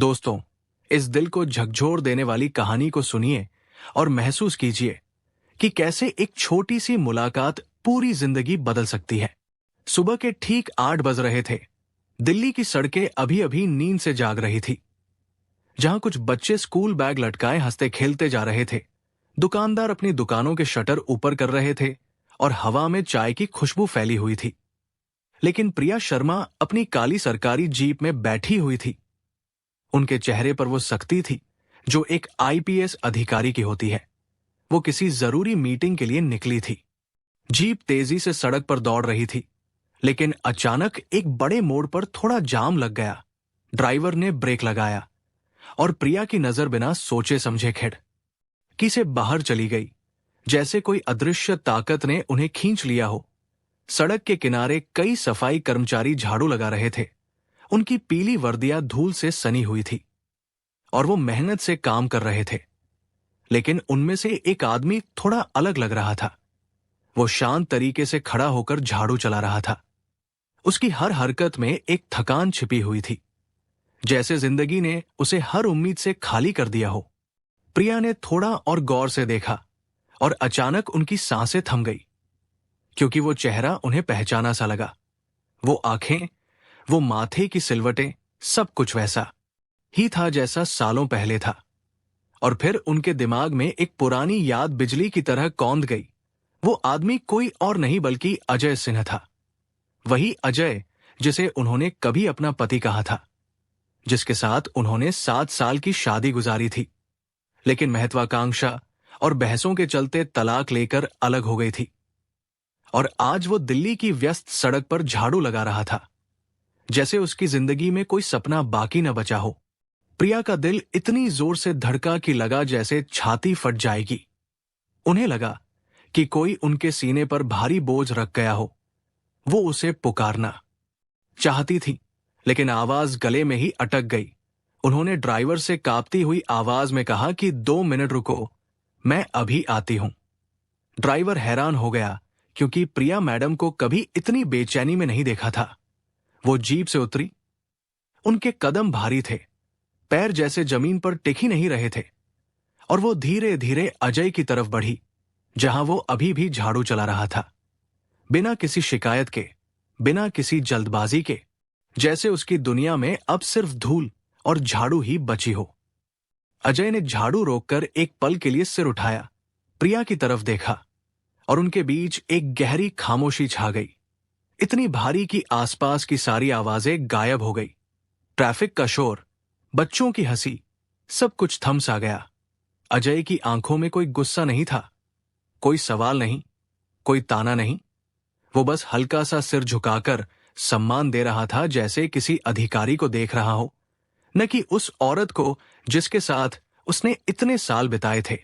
दोस्तों, इस दिल को झकझोर देने वाली कहानी को सुनिए और महसूस कीजिए कि कैसे एक छोटी सी मुलाकात पूरी जिंदगी बदल सकती है। सुबह के ठीक 8 बज रहे थे। दिल्ली की सड़कें अभी अभी नींद से जाग रही थी। जहां कुछ बच्चे स्कूल बैग लटकाए हंसते खेलते जा रहे थे, दुकानदार अपनी दुकानों के शटर ऊपर कर रहे थे और हवा में चाय की खुशबू फैली हुई थी। लेकिन प्रिया शर्मा अपनी काली सरकारी जीप में बैठी हुई थी। उनके चेहरे पर वो सख्ती थी जो एक आईपीएस अधिकारी की होती है। वो किसी जरूरी मीटिंग के लिए निकली थी। जीप तेजी से सड़क पर दौड़ रही थी, लेकिन अचानक एक बड़े मोड़ पर थोड़ा जाम लग गया। ड्राइवर ने ब्रेक लगाया और प्रिया की नजर बिना सोचे समझे खिड़की से बाहर चली गई, जैसे कोई अदृश्य ताकत ने उन्हें खींच लिया हो। सड़क के किनारे कई सफाई कर्मचारी झाड़ू लगा रहे थे। उनकी पीली वर्दियां धूल से सनी हुई थी और वो मेहनत से काम कर रहे थे। लेकिन उनमें से एक आदमी थोड़ा अलग लग रहा था। वो शांत तरीके से खड़ा होकर झाड़ू चला रहा था। उसकी हर हरकत में एक थकान छिपी हुई थी, जैसे जिंदगी ने उसे हर उम्मीद से खाली कर दिया हो। प्रिया ने थोड़ा और गौर से देखा और अचानक उनकी सांसें थम गई, क्योंकि वो चेहरा उन्हें पहचाना सा लगा। वो आंखें, वो माथे की सिलवटें, सब कुछ वैसा ही था जैसा सालों पहले था। और फिर उनके दिमाग में एक पुरानी याद बिजली की तरह कौंध गई। वो आदमी कोई और नहीं बल्कि अजय सिन्हा था। वही अजय जिसे उन्होंने कभी अपना पति कहा था, जिसके साथ उन्होंने 7 साल की शादी गुजारी थी, लेकिन महत्वाकांक्षा और बहसों के चलते तलाक लेकर अलग हो गई थी। और आज वो दिल्ली की व्यस्त सड़क पर झाड़ू लगा रहा था, जैसे उसकी जिंदगी में कोई सपना बाकी न बचा हो। प्रिया का दिल इतनी जोर से धड़का कि लगा जैसे छाती फट जाएगी। उन्हें लगा कि कोई उनके सीने पर भारी बोझ रख गया हो। वो उसे पुकारना चाहती थी, लेकिन आवाज गले में ही अटक गई। उन्होंने ड्राइवर से कांपती हुई आवाज में कहा कि 2 मिनट रुको, मैं अभी आती हूं। ड्राइवर हैरान हो गया, क्योंकि प्रिया मैडम को कभी इतनी बेचैनी में नहीं देखा था। वो जीप से उतरी। उनके कदम भारी थे, पैर जैसे जमीन पर टिक ही नहीं रहे थे, और वो धीरे धीरे अजय की तरफ बढ़ी, जहां वो अभी भी झाड़ू चला रहा था, बिना किसी शिकायत के, बिना किसी जल्दबाजी के, जैसे उसकी दुनिया में अब सिर्फ धूल और झाड़ू ही बची हो। अजय ने झाड़ू रोककर एक पल के लिए सिर उठाया, प्रिया की तरफ देखा, और उनके बीच एक गहरी खामोशी छा गई, इतनी भारी कि आसपास की सारी आवाजें गायब हो गई। ट्रैफिक का शोर, बच्चों की हंसी, सब कुछ थम सा गया। अजय की आंखों में कोई गुस्सा नहीं था, कोई सवाल नहीं, कोई ताना नहीं। वो बस हल्का सा सिर झुकाकर सम्मान दे रहा था, जैसे किसी अधिकारी को देख रहा हो, न कि उस औरत को जिसके साथ उसने इतने साल बिताए थे।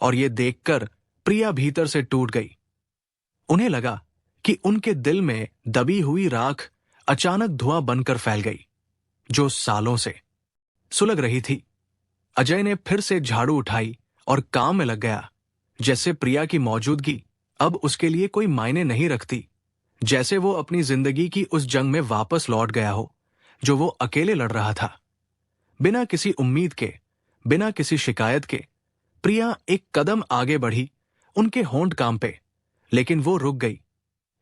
और ये देखकर प्रिया भीतर से टूट गई। उन्हें लगा कि उनके दिल में दबी हुई राख अचानक धुआं बनकर फैल गई, जो सालों से सुलग रही थी। अजय ने फिर से झाड़ू उठाई और काम में लग गया, जैसे प्रिया की मौजूदगी अब उसके लिए कोई मायने नहीं रखती, जैसे वो अपनी जिंदगी की उस जंग में वापस लौट गया हो जो वो अकेले लड़ रहा था। बिना किसी उम्मीद के, बिना किसी शिकायत के, प्रिया एक कदम आगे बढ़ी। उनके होंठ कांपे, लेकिन वो रुक गई,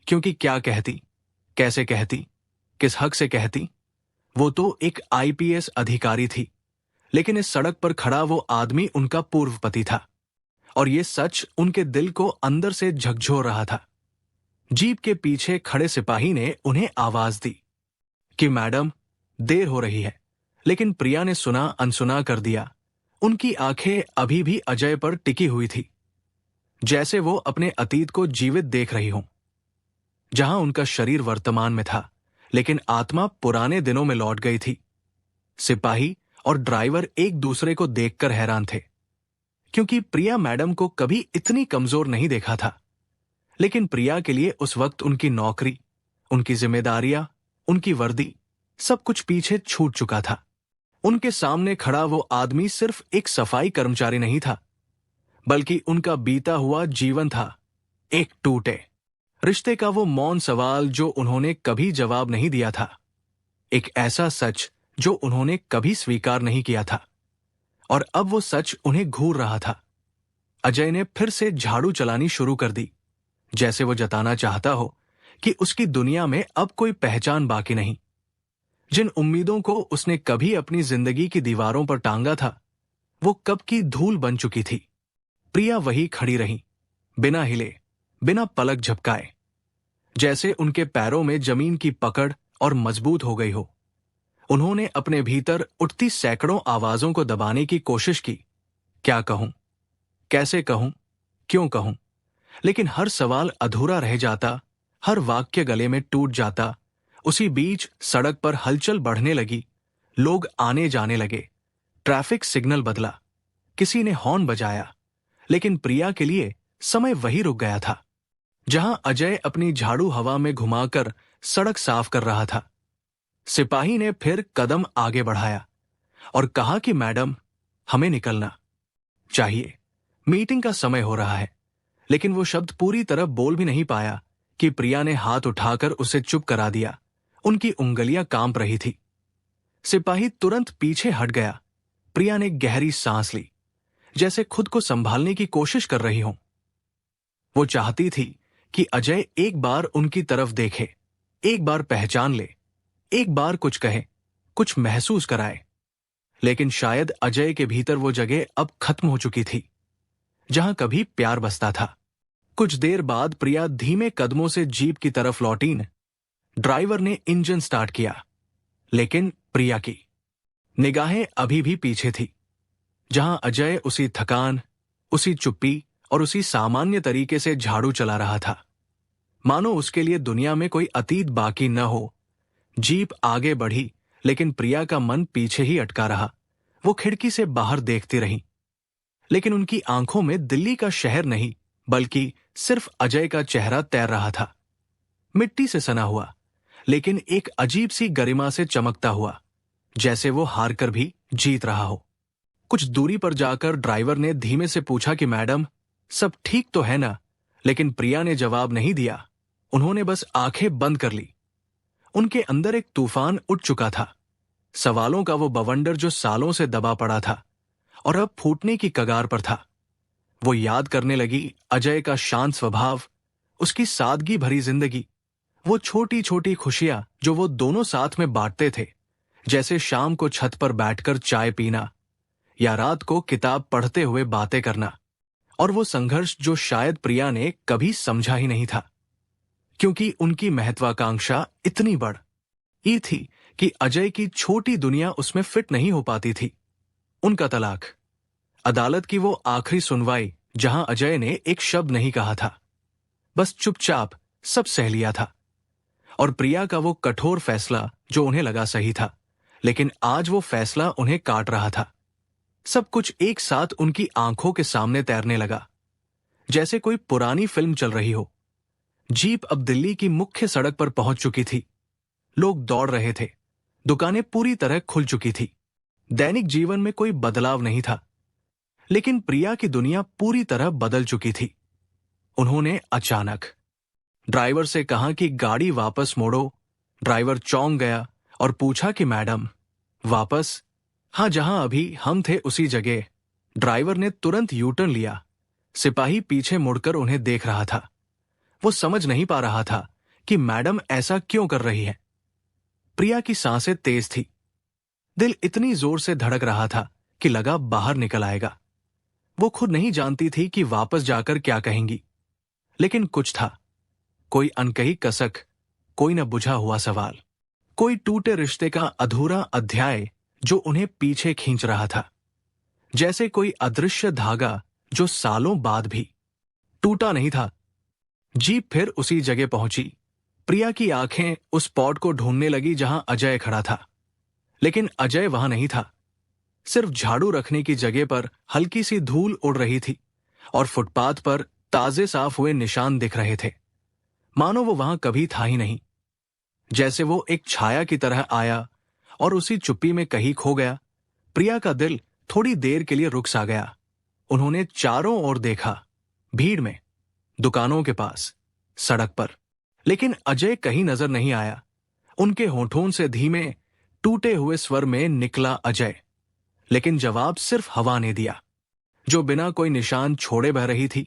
क्योंकि क्या कहती, कैसे कहती, किस हक से कहती। वो तो एक आईपीएस अधिकारी थी, लेकिन इस सड़क पर खड़ा वो आदमी उनका पूर्व पति था, और ये सच उनके दिल को अंदर से झकझोर रहा था। जीप के पीछे खड़े सिपाही ने उन्हें आवाज दी कि मैडम, देर हो रही है, लेकिन प्रिया ने सुना अनसुना कर दिया। उनकी आंखें अभी भी अजय पर टिकी हुई थी, जैसे वो अपने अतीत को जीवित देख रही हों, जहां उनका शरीर वर्तमान में था, लेकिन आत्मा पुराने दिनों में लौट गई थी। सिपाही और ड्राइवर एक दूसरे को देखकर हैरान थे, क्योंकि प्रिया मैडम को कभी इतनी कमजोर नहीं देखा था। लेकिन प्रिया के लिए उस वक्त उनकी नौकरी, उनकी जिम्मेदारियां, उनकी वर्दी, सब कुछ पीछे छूट चुका था। उनके सामने खड़ा वो आदमी सिर्फ एक सफाई कर्मचारी नहीं था, बल्कि उनका बीता हुआ जीवन था, एक टूटे रिश्ते का वो मौन सवाल जो उन्होंने कभी जवाब नहीं दिया था, एक ऐसा सच जो उन्होंने कभी स्वीकार नहीं किया था, और अब वो सच उन्हें घूर रहा था। अजय ने फिर से झाड़ू चलानी शुरू कर दी, जैसे वो जताना चाहता हो कि उसकी दुनिया में अब कोई पहचान बाकी नहीं। जिन उम्मीदों को उसने कभी अपनी जिंदगी की दीवारों पर टांगा था, वो कब की धूल बन चुकी थी। प्रिया वही खड़ी रही, बिना हिले, बिना पलक झपकाए, जैसे उनके पैरों में जमीन की पकड़ और मजबूत हो गई हो। उन्होंने अपने भीतर उठती सैकड़ों आवाजों को दबाने की कोशिश की। क्या कहूं, कैसे कहूं, क्यों कहूं, लेकिन हर सवाल अधूरा रह जाता, हर वाक्य गले में टूट जाता। उसी बीच सड़क पर हलचल बढ़ने लगी, लोग आने जाने लगे, ट्रैफिक सिग्नल बदला, किसी ने हॉर्न बजाया, लेकिन प्रिया के लिए समय वही रुक गया था जहां अजय अपनी झाड़ू हवा में घुमाकर सड़क साफ कर रहा था। सिपाही ने फिर कदम आगे बढ़ाया और कहा कि मैडम, हमें निकलना चाहिए, मीटिंग का समय हो रहा है। लेकिन वो शब्द पूरी तरह बोल भी नहीं पाया कि प्रिया ने हाथ उठाकर उसे चुप करा दिया। उनकी उंगलियां कांप रही थी। सिपाही तुरंत पीछे हट गया। प्रिया ने गहरी सांस ली, जैसे खुद को संभालने की कोशिश कर रही हो। वो चाहती थी कि अजय एक बार उनकी तरफ देखे, एक बार पहचान ले, एक बार कुछ कहे, कुछ महसूस कराए। लेकिन शायद अजय के भीतर वो जगह अब खत्म हो चुकी थी जहां कभी प्यार बसता था। कुछ देर बाद प्रिया धीमे कदमों से जीप की तरफ लौटी। ड्राइवर ने इंजन स्टार्ट किया, लेकिन प्रिया की निगाहें अभी भी पीछे थी, जहां अजय उसी थकान, उसी चुप्पी और उसी सामान्य तरीके से झाड़ू चला रहा था, मानो उसके लिए दुनिया में कोई अतीत बाकी न हो। जीप आगे बढ़ी, लेकिन प्रिया का मन पीछे ही अटका रहा। वो खिड़की से बाहर देखती रही, लेकिन उनकी आंखों में दिल्ली का शहर नहीं, बल्कि सिर्फ अजय का चेहरा तैर रहा था, मिट्टी से सना हुआ, लेकिन एक अजीब सी गरिमा से चमकता हुआ, जैसे वो हार कर भी जीत रहा हो। कुछ दूरी पर जाकर ड्राइवर ने धीमे से पूछा कि मैडम, सब ठीक तो है ना? लेकिन प्रिया ने जवाब नहीं दिया। उन्होंने बस आंखें बंद कर ली। उनके अंदर एक तूफान उठ चुका था, सवालों का वो बवंडर जो सालों से दबा पड़ा था और अब फूटने की कगार पर था। वो याद करने लगी अजय का शांत स्वभाव, उसकी सादगी भरी जिंदगी, वो छोटी छोटी खुशियां जो वो दोनों साथ में बांटते थे, जैसे शाम को छत पर बैठकर चाय पीना या रात को किताब पढ़ते हुए बातें करना। और वो संघर्ष जो शायद प्रिया ने कभी समझा ही नहीं था, क्योंकि उनकी महत्वाकांक्षा इतनी बड़ ये थी कि अजय की छोटी दुनिया उसमें फिट नहीं हो पाती थी। उनका तलाक, अदालत की वो आखिरी सुनवाई जहां अजय ने एक शब्द नहीं कहा था, बस चुपचाप सब सह लिया था, और प्रिया का वो कठोर फैसला जो उन्हें लगा सही था, लेकिन आज वो फैसला उन्हें काट रहा था। सब कुछ एक साथ उनकी आंखों के सामने तैरने लगा, जैसे कोई पुरानी फिल्म चल रही हो। जीप अब दिल्ली की मुख्य सड़क पर पहुंच चुकी थी। लोग दौड़ रहे थे, दुकानें पूरी तरह खुल चुकी थी, दैनिक जीवन में कोई बदलाव नहीं था। लेकिन प्रिया की दुनिया पूरी तरह बदल चुकी थी। उन्होंने अचानक ड्राइवर से कहा कि गाड़ी वापस मोड़ो। ड्राइवर चौंक गया और पूछा कि मैडम, वापस? हाँ, जहां अभी हम थे उसी जगह। ड्राइवर ने तुरंत यू टर्न लिया। सिपाही पीछे मुड़कर उन्हें देख रहा था। वो समझ नहीं पा रहा था कि मैडम ऐसा क्यों कर रही है। प्रिया की सांसें तेज थी, दिल इतनी जोर से धड़क रहा था कि लगा बाहर निकल आएगा। वो खुद नहीं जानती थी कि वापस जाकर क्या कहेंगी, लेकिन कुछ था, कोई अनकही कसक, कोई न बुझा हुआ सवाल, कोई टूटे रिश्ते का अधूरा अध्याय जो उन्हें पीछे खींच रहा था, जैसे कोई अदृश्य धागा जो सालों बाद भी टूटा नहीं था। जीप फिर उसी जगह पहुंची। प्रिया की आंखें उस स्पॉट को ढूंढने लगी जहां अजय खड़ा था, लेकिन अजय वहां नहीं था। सिर्फ झाड़ू रखने की जगह पर हल्की सी धूल उड़ रही थी और फुटपाथ पर ताजे साफ हुए निशान दिख रहे थे, मानो वो वहां कभी था ही नहीं। जैसे वो एक छाया की तरह आया और उसी चुप्पी में कहीं खो गया। प्रिया का दिल थोड़ी देर के लिए रुक सा गया। उन्होंने चारों ओर देखा, भीड़ में, दुकानों के पास, सड़क पर, लेकिन अजय कहीं नजर नहीं आया। उनके होठों से धीमे टूटे हुए स्वर में निकला अजय। लेकिन जवाब सिर्फ हवा ने दिया, जो बिना कोई निशान छोड़े बह रही थी।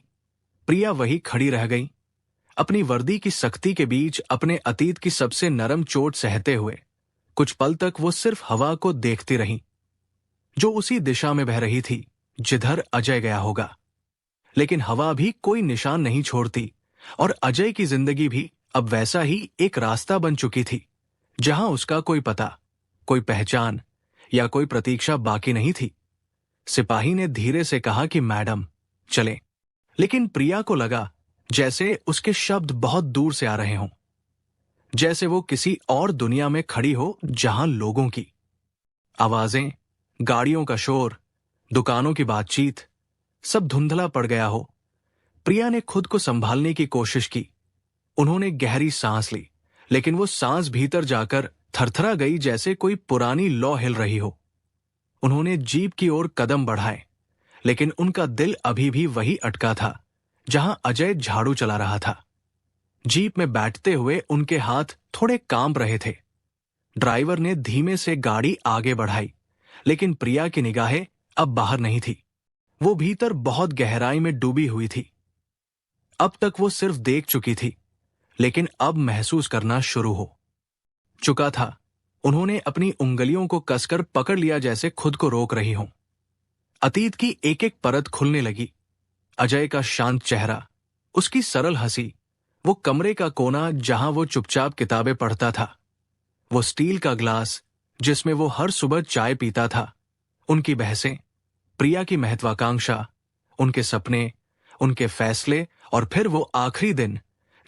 प्रिया वही खड़ी रह गई, अपनी वर्दी की सख्ती के बीच अपने अतीत की सबसे नरम चोट सहते हुए। कुछ पल तक वो सिर्फ हवा को देखती रही, जो उसी दिशा में बह रही थी जिधर अजय गया होगा। लेकिन हवा भी कोई निशान नहीं छोड़ती, और अजय की जिंदगी भी अब वैसा ही एक रास्ता बन चुकी थी, जहां उसका कोई पता, कोई पहचान या कोई प्रतीक्षा बाकी नहीं थी। सिपाही ने धीरे से कहा कि मैडम चलें, लेकिन प्रिया को लगा जैसे उसके शब्द बहुत दूर से आ रहे हों, जैसे वो किसी और दुनिया में खड़ी हो जहां लोगों की आवाजें, गाड़ियों का शोर, दुकानों की बातचीत सब धुंधला पड़ गया हो। प्रिया ने खुद को संभालने की कोशिश की। उन्होंने गहरी सांस ली, लेकिन वो सांस भीतर जाकर थरथरा गई, जैसे कोई पुरानी लौ हिल रही हो। उन्होंने जीप की ओर कदम बढ़ाए, लेकिन उनका दिल अभी भी वही अटका था जहां अजय झाड़ू चला रहा था। जीप में बैठते हुए उनके हाथ थोड़े कांप रहे थे। ड्राइवर ने धीमे से गाड़ी आगे बढ़ाई, लेकिन प्रिया की निगाहें अब बाहर नहीं थी। वो भीतर बहुत गहराई में डूबी हुई थी। अब तक वो सिर्फ देख चुकी थी, लेकिन अब महसूस करना शुरू हो चुका था। उन्होंने अपनी उंगलियों को कसकर पकड़ लिया, जैसे खुद को रोक रही हों। अतीत की एक एक परत खुलने लगी। अजय का शांत चेहरा, उसकी सरल हंसी, वो कमरे का कोना जहां वो चुपचाप किताबें पढ़ता था, वो स्टील का ग्लास जिसमें वो हर सुबह चाय पीता था, उनकी बहसें, प्रिया की महत्वाकांक्षा, उनके सपने, उनके फैसले, और फिर वो आखिरी दिन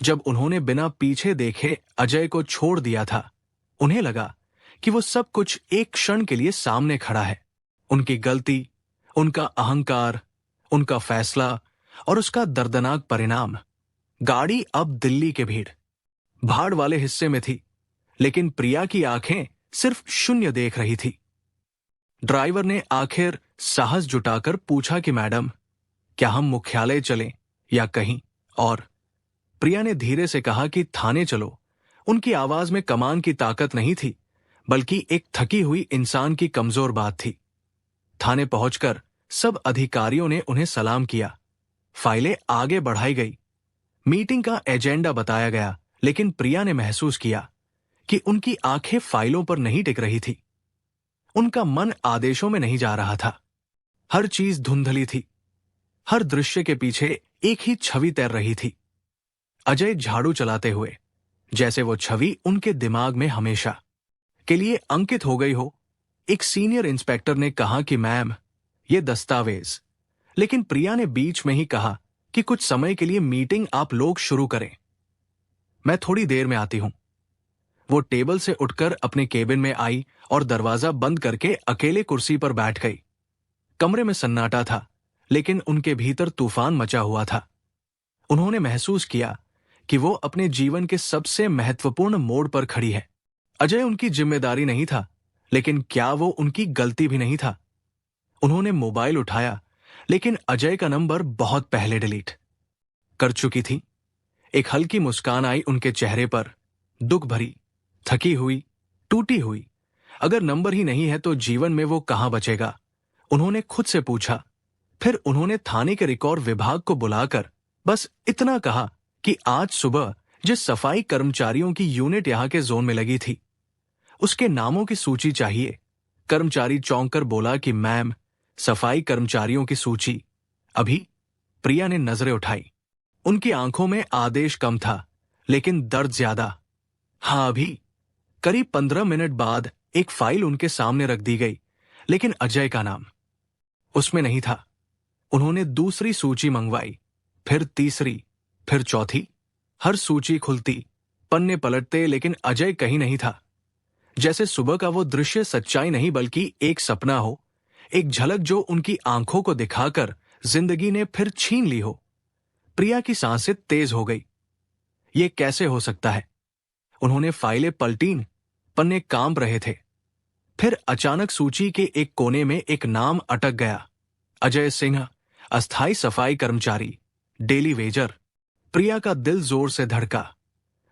जब उन्होंने बिना पीछे देखे अजय को छोड़ दिया था। उन्हें लगा कि वो सब कुछ एक क्षण के लिए सामने खड़ा है। उनकी गलती, उनका अहंकार, उनका फैसला और उसका दर्दनाक परिणाम। गाड़ी अब दिल्ली के भीड़ भाड़ वाले हिस्से में थी, लेकिन प्रिया की आंखें सिर्फ शून्य देख रही थी। ड्राइवर ने आखिर साहस जुटाकर पूछा कि मैडम, क्या हम मुख्यालय चलें या कहीं और? प्रिया ने धीरे से कहा कि थाने चलो। उनकी आवाज में कमान की ताकत नहीं थी, बल्कि एक थकी हुई इंसान की कमजोर बात थी। थाने पहुंचकर सब अधिकारियों ने उन्हें सलाम किया। फाइलें आगे बढ़ाई गई, मीटिंग का एजेंडा बताया गया, लेकिन प्रिया ने महसूस किया कि उनकी आंखें फाइलों पर नहीं टिक रही थी। उनका मन आदेशों में नहीं जा रहा था। हर चीज धुंधली थी, हर दृश्य के पीछे एक ही छवि तैर रही थी। अजय झाड़ू चलाते हुए, जैसे वो छवि उनके दिमाग में हमेशा के लिए अंकित हो गई हो। एक सीनियर इंस्पेक्टर ने कहा कि मैम, ये दस्तावेज। लेकिन प्रिया ने बीच में ही कहा कि कुछ समय के लिए मीटिंग आप लोग शुरू करें, मैं थोड़ी देर में आती हूं। वो टेबल से उठकर अपने केबिन में आई और दरवाजा बंद करके अकेले कुर्सी पर बैठ गई। कमरे में सन्नाटा था, लेकिन उनके भीतर तूफान मचा हुआ था। उन्होंने महसूस किया कि वो अपने जीवन के सबसे महत्वपूर्ण मोड़ पर खड़ी है। अजय उनकी जिम्मेदारी नहीं था, लेकिन क्या वो उनकी गलती भी नहीं था? उन्होंने मोबाइल उठाया, लेकिन अजय का नंबर बहुत पहले डिलीट कर चुकी थी। एक हल्की मुस्कान आई उनके चेहरे पर, दुख भरी, थकी हुई, टूटी हुई। अगर नंबर ही नहीं है तो जीवन में वो कहां बचेगा? उन्होंने खुद से पूछा। फिर उन्होंने थाने के रिकॉर्ड विभाग को बुलाकर बस इतना कहा कि आज सुबह जिस सफाई कर्मचारियों की यूनिट यहां के जोन में लगी थी, उसके नामों की सूची चाहिए। कर्मचारी चौंक कर बोला कि मैम, सफाई कर्मचारियों की सूची अभी? प्रिया ने नजरें उठाई। उनकी आंखों में आदेश कम था, लेकिन दर्द ज्यादा। हाँ अभी। करीब 15 मिनट बाद एक फाइल उनके सामने रख दी गई, लेकिन अजय का नाम उसमें नहीं था। उन्होंने दूसरी सूची मंगवाई, फिर तीसरी, फिर चौथी। हर सूची खुलती, पन्ने पलटते, लेकिन अजय कहीं नहीं था। जैसे सुबह का वो दृश्य सच्चाई नहीं बल्कि एक सपना हो, एक झलक जो उनकी आंखों को दिखाकर जिंदगी ने फिर छीन ली हो। प्रिया की सांसें तेज हो गई। ये कैसे हो सकता है? उन्होंने फाइलें पलटीं, पन्ने कांप रहे थे। फिर अचानक सूची के एक कोने में एक नाम अटक गया, अजय सिंह, अस्थाई सफाई कर्मचारी, डेली वेजर। प्रिया का दिल जोर से धड़का।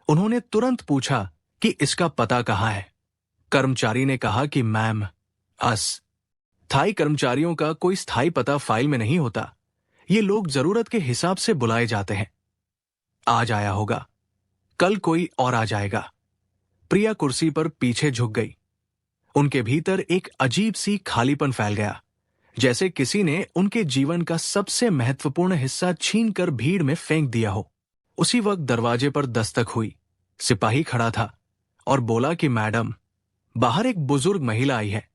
उन्होंने तुरंत पूछा कि इसका पता कहाँ है? कर्मचारी ने कहा कि मैम, स्थायी कर्मचारियों का कोई स्थायी पता फाइल में नहीं होता। ये लोग जरूरत के हिसाब से बुलाए जाते हैं। आज आया होगा, कल कोई और आ जाएगा। प्रिया कुर्सी पर पीछे झुक गई। उनके भीतर एक अजीब सी खालीपन फैल गया, जैसे किसी ने उनके जीवन का सबसे महत्वपूर्ण हिस्सा छीनकर भीड़ में फेंक दिया हो। उसी वक्त दरवाजे पर दस्तक हुई। सिपाही खड़ा था और बोला कि मैडम, बाहर एक बुजुर्ग महिला आई है,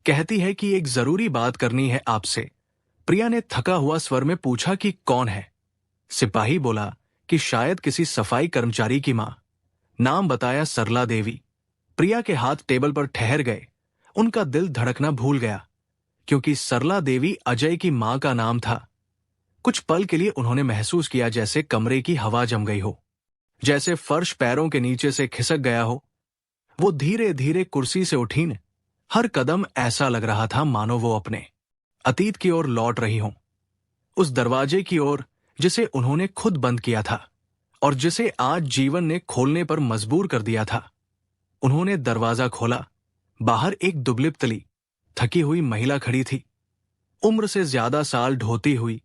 कहती है कि एक जरूरी बात करनी है आपसे। प्रिया ने थका हुआ स्वर में पूछा कि कौन है। सिपाही बोला कि शायद किसी सफाई कर्मचारी की मां। नाम बताया सरला देवी। प्रिया के हाथ टेबल पर ठहर गए। उनका दिल धड़कना भूल गया, क्योंकि सरला देवी अजय की मां का नाम था। कुछ पल के लिए उन्होंने महसूस किया जैसे कमरे की हवा जम गई हो, जैसे फर्श पैरों के नीचे से खिसक गया हो। वो धीरे धीरे कुर्सी से उठीं। हर कदम ऐसा लग रहा था मानो वो अपने अतीत की ओर लौट रही हों, उस दरवाजे की ओर जिसे उन्होंने खुद बंद किया था और जिसे आज जीवन ने खोलने पर मजबूर कर दिया था। उन्होंने दरवाजा खोला। बाहर एक दुबलिपतली, थकी हुई महिला खड़ी थी। उम्र से ज्यादा साल ढोती हुई,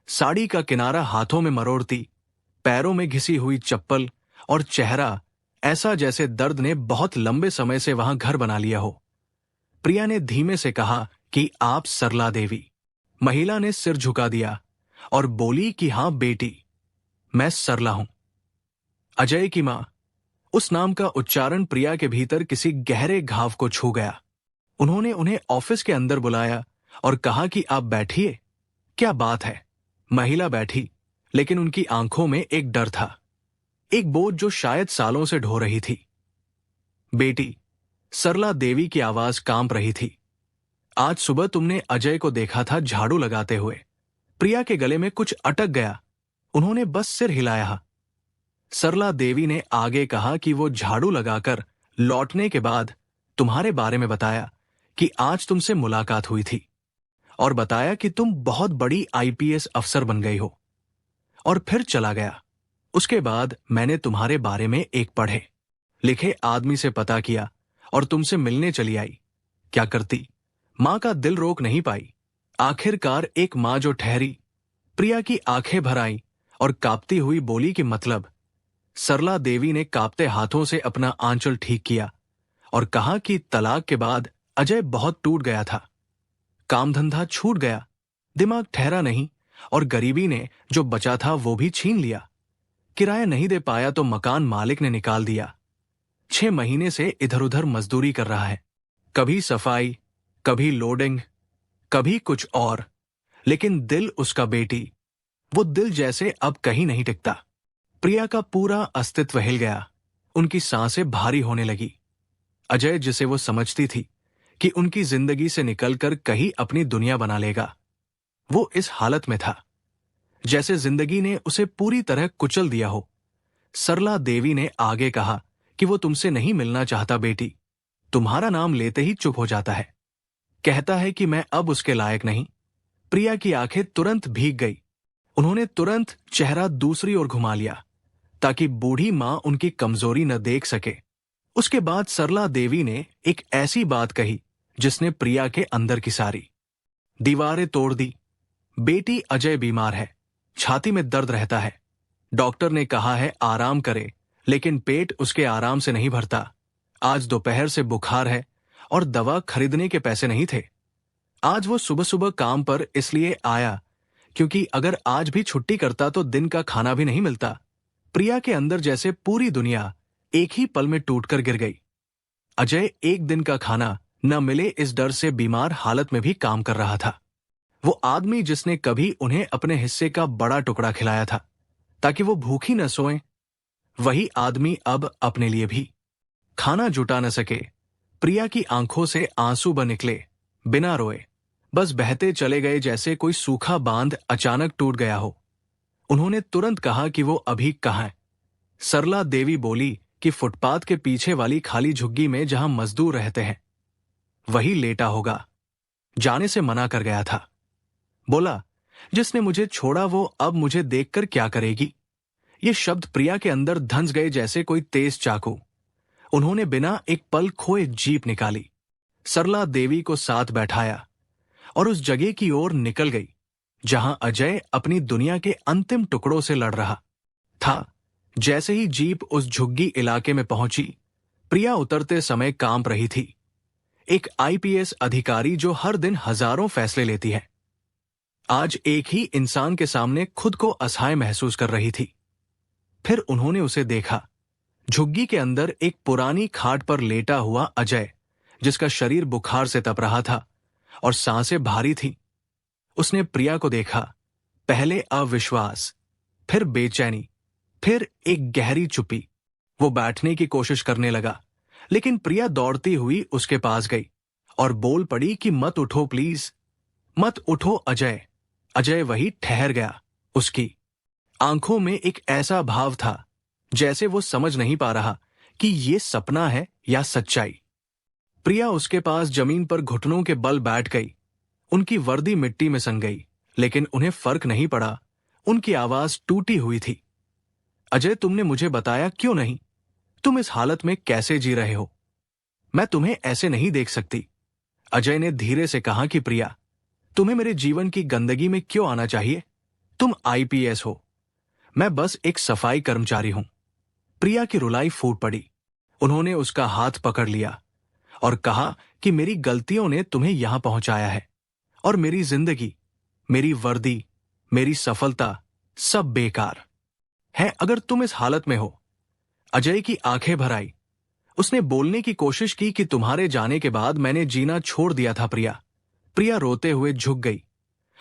साड़ी का किनारा हाथों में मरोड़ती, पैरों में घिसी हुई चप्पल और चेहरा ऐसा जैसे दर्द ने बहुत लंबे समय से वहां घर बना लिया हो। प्रिया ने धीमे से कहा कि आप सरला देवी। महिला ने सिर झुका दिया और बोली कि हां बेटी, मैं सरला हूं, अजय की मां। उस नाम का उच्चारण प्रिया के भीतर किसी गहरे घाव को छू गया। उन्होंने उन्हें ऑफिस के अंदर बुलाया और कहा कि आप बैठिए। क्या बात है? महिला बैठी, लेकिन उनकी आंखों में एक डर था, एक बोझ जो शायद सालों से ढो रही थी। बेटी, सरला देवी की आवाज कांप रही थी, आज सुबह तुमने अजय को देखा था झाड़ू लगाते हुए। प्रिया के गले में कुछ अटक गया। उन्होंने बस सिर हिलाया। सरला देवी ने आगे कहा कि वो झाड़ू लगाकर लौटने के बाद तुम्हारे बारे में बताया कि आज तुमसे मुलाकात हुई थी और बताया कि तुम बहुत बड़ी आईपीएस अफसर बन गई हो, और फिर चला गया। उसके बाद मैंने तुम्हारे बारे में एक पढ़े लिखे आदमी से पता किया और तुमसे मिलने चली आई। क्या करती? मां का दिल रोक नहीं पाई। आखिरकार एक मां जो ठहरी। प्रिया की आंखें भर आईं और कांपती हुई बोली कि मतलब। सरला देवी ने कांपते हाथों से अपना आंचल ठीक किया और कहा कि तलाक के बाद अजय बहुत टूट गया था। काम धंधा छूट गया, दिमाग ठहरा नहीं, और गरीबी ने जो बचा था वो भी छीन लिया। किराया नहीं दे पाया तो मकान मालिक ने निकाल दिया। 6 महीने से इधर उधर मजदूरी कर रहा है, कभी सफाई, कभी लोडिंग, कभी कुछ और। लेकिन दिल उसका बेटी, वो दिल जैसे अब कहीं नहीं टिकता। प्रिया का पूरा अस्तित्व हिल गया। उनकी सांसें भारी होने लगी। अजय, जिसे वो समझती थी कि उनकी जिंदगी से निकलकर कहीं अपनी दुनिया बना लेगा, वो इस हालत में था जैसे जिंदगी ने उसे पूरी तरह कुचल दिया हो। सरला देवी ने आगे कहा कि वो तुमसे नहीं मिलना चाहता बेटी। तुम्हारा नाम लेते ही चुप हो जाता है, कहता है कि मैं अब उसके लायक नहीं। प्रिया की आंखें तुरंत भीग गई। उन्होंने तुरंत चेहरा दूसरी ओर घुमा लिया ताकि बूढ़ी मां उनकी कमजोरी न देख सके। उसके बाद सरला देवी ने एक ऐसी बात कही जिसने प्रिया के अंदर की सारी दीवारें तोड़ दी। बेटी, अजय बीमार है, छाती में दर्द रहता है। डॉक्टर ने कहा है आराम करे, लेकिन पेट उसके आराम से नहीं भरता। आज दोपहर से बुखार है और दवा खरीदने के पैसे नहीं थे। आज वो सुबह सुबह काम पर इसलिए आया क्योंकि अगर आज भी छुट्टी करता तो दिन का खाना भी नहीं मिलता। प्रिया के अंदर जैसे पूरी दुनिया एक ही पल में टूटकर गिर गई। अजय एक दिन का खाना न मिले इस डर से बीमार हालत में भी काम कर रहा था। वो आदमी जिसने कभी उन्हें अपने हिस्से का बड़ा टुकड़ा खिलाया था ताकि वो भूखी न सोएं, वही आदमी अब अपने लिए भी खाना जुटा न सके। प्रिया की आंखों से आंसू बह निकले, बिना रोए, बस बहते चले गए जैसे कोई सूखा बांध अचानक टूट गया हो। उन्होंने तुरंत कहा कि वो अभी कहाँ है। सरला देवी बोली कि फुटपाथ के पीछे वाली खाली झुग्गी में जहां मजदूर रहते हैं, वही लेटा होगा। जाने से मना कर गया था। बोला, जिसने मुझे छोड़ा वो अब मुझे देखकर क्या करेगी। ये शब्द प्रिया के अंदर धंस गए जैसे कोई तेज चाकू। उन्होंने बिना एक पल खोए जीप निकाली, सरला देवी को साथ बैठाया और उस जगह की ओर निकल गई जहां अजय अपनी दुनिया के अंतिम टुकड़ों से लड़ रहा था। जैसे ही जीप उस झुग्गी इलाके में पहुंची, प्रिया उतरते समय कांप रही थी। एक आईपीएस अधिकारी जो हर दिन हजारों फैसले लेती है, आज एक ही इंसान के सामने खुद को असहाय महसूस कर रही थी। फिर उन्होंने उसे देखा, झुग्गी के अंदर एक पुरानी खाट पर लेटा हुआ अजय, जिसका शरीर बुखार से तप रहा था और सांसें भारी थी। उसने प्रिया को देखा, पहले अविश्वास, फिर बेचैनी, फिर एक गहरी चुप्पी। वो बैठने की कोशिश करने लगा, लेकिन प्रिया दौड़ती हुई उसके पास गई और बोल पड़ी कि मत उठो प्लीज, मत उठो अजय। अजय वही ठहर गया। उसकी आंखों में एक ऐसा भाव था जैसे वो समझ नहीं पा रहा कि ये सपना है या सच्चाई। प्रिया उसके पास जमीन पर घुटनों के बल बैठ गई। उनकी वर्दी मिट्टी में सन गई, लेकिन उन्हें फर्क नहीं पड़ा। उनकी आवाज टूटी हुई थी। अजय, तुमने मुझे बताया क्यों नहीं? तुम इस हालत में कैसे जी रहे हो? मैं तुम्हें ऐसे नहीं देख सकती। अजय ने धीरे से कहा कि प्रिया, तुम्हें मेरे जीवन की गंदगी में क्यों आना चाहिए? तुम आईपीएस हो, मैं बस एक सफाई कर्मचारी हूं। प्रिया की रुलाई फूट पड़ी। उन्होंने उसका हाथ पकड़ लिया और कहा कि मेरी गलतियों ने तुम्हें यहां पहुंचाया है और मेरी जिंदगी, मेरी वर्दी, मेरी सफलता सब बेकार है अगर तुम इस हालत में हो। अजय की आंखें भर आई। उसने बोलने की कोशिश की कि तुम्हारे जाने के बाद मैंने जीना छोड़ दिया था प्रिया। प्रिया रोते हुए झुक गई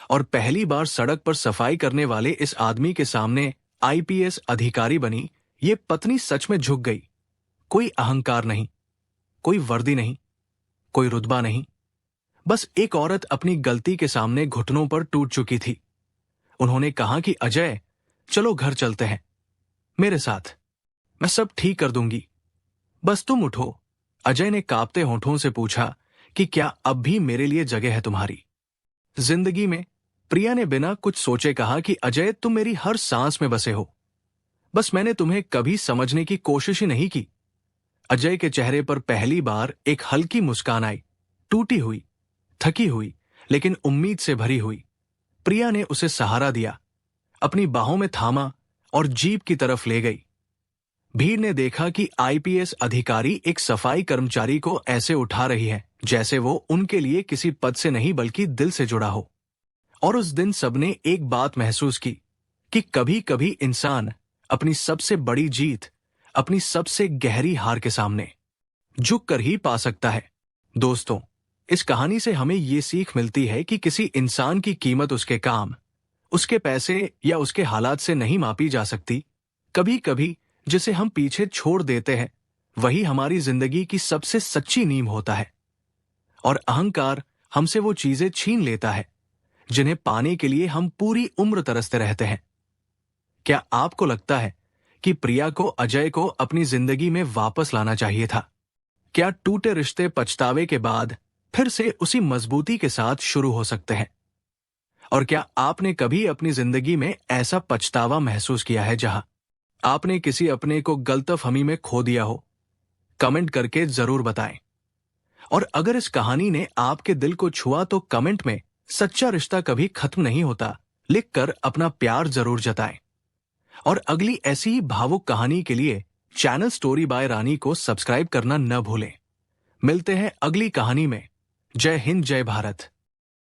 और पहली बार सड़क पर सफाई करने वाले इस आदमी के सामने आईपीएस अधिकारी बनी ये पत्नी सच में झुक गई। कोई अहंकार नहीं, कोई वर्दी नहीं, कोई रुतबा नहीं, बस एक औरत अपनी गलती के सामने घुटनों पर टूट चुकी थी। उन्होंने कहा कि अजय, चलो घर चलते हैं मेरे साथ, मैं सब ठीक कर दूंगी, बस तुम उठो। अजय ने कांपते होठों से पूछा कि क्या अब भी मेरे लिए जगह है तुम्हारी जिंदगी में? प्रिया ने बिना कुछ सोचे कहा कि अजय, तुम मेरी हर सांस में बसे हो, बस मैंने तुम्हें कभी समझने की कोशिश ही नहीं की। अजय के चेहरे पर पहली बार एक हल्की मुस्कान आई, टूटी हुई, थकी हुई, लेकिन उम्मीद से भरी हुई। प्रिया ने उसे सहारा दिया, अपनी बाहों में थामा और जीप की तरफ ले गई। भीड़ ने देखा कि आईपीएस अधिकारी एक सफाई कर्मचारी को ऐसे उठा रही है जैसे वो उनके लिए किसी पद से नहीं बल्कि दिल से जुड़ा हो। और उस दिन सबने एक बात महसूस की कि कभी कभी इंसान अपनी सबसे बड़ी जीत अपनी सबसे गहरी हार के सामने झुक कर ही पा सकता है। दोस्तों, इस कहानी से हमें ये सीख मिलती है कि किसी इंसान की कीमत उसके काम, उसके पैसे या उसके हालात से नहीं मापी जा सकती। कभी कभी जिसे हम पीछे छोड़ देते हैं वही हमारी जिंदगी की सबसे सच्ची नींव होता है। और अहंकार हमसे वो चीजें छीन लेता है जिन्हें पाने के लिए हम पूरी उम्र तरसते रहते हैं। क्या आपको लगता है कि प्रिया को अजय को अपनी जिंदगी में वापस लाना चाहिए था? क्या टूटे रिश्ते पछतावे के बाद फिर से उसी मजबूती के साथ शुरू हो सकते हैं? और क्या आपने कभी अपनी जिंदगी में ऐसा पछतावा महसूस किया है जहां आपने किसी अपने को गलतफहमी में खो दिया हो? कमेंट करके जरूर बताएं। और अगर इस कहानी ने आपके दिल को छुआ तो कमेंट में सच्चा रिश्ता कभी खत्म नहीं होता लिखकर अपना प्यार जरूर जताएं। और अगली ऐसी ही भावुक कहानी के लिए चैनल स्टोरी बाय रानी को सब्सक्राइब करना न भूलें। मिलते हैं अगली कहानी में। जय हिंद, जय भारत।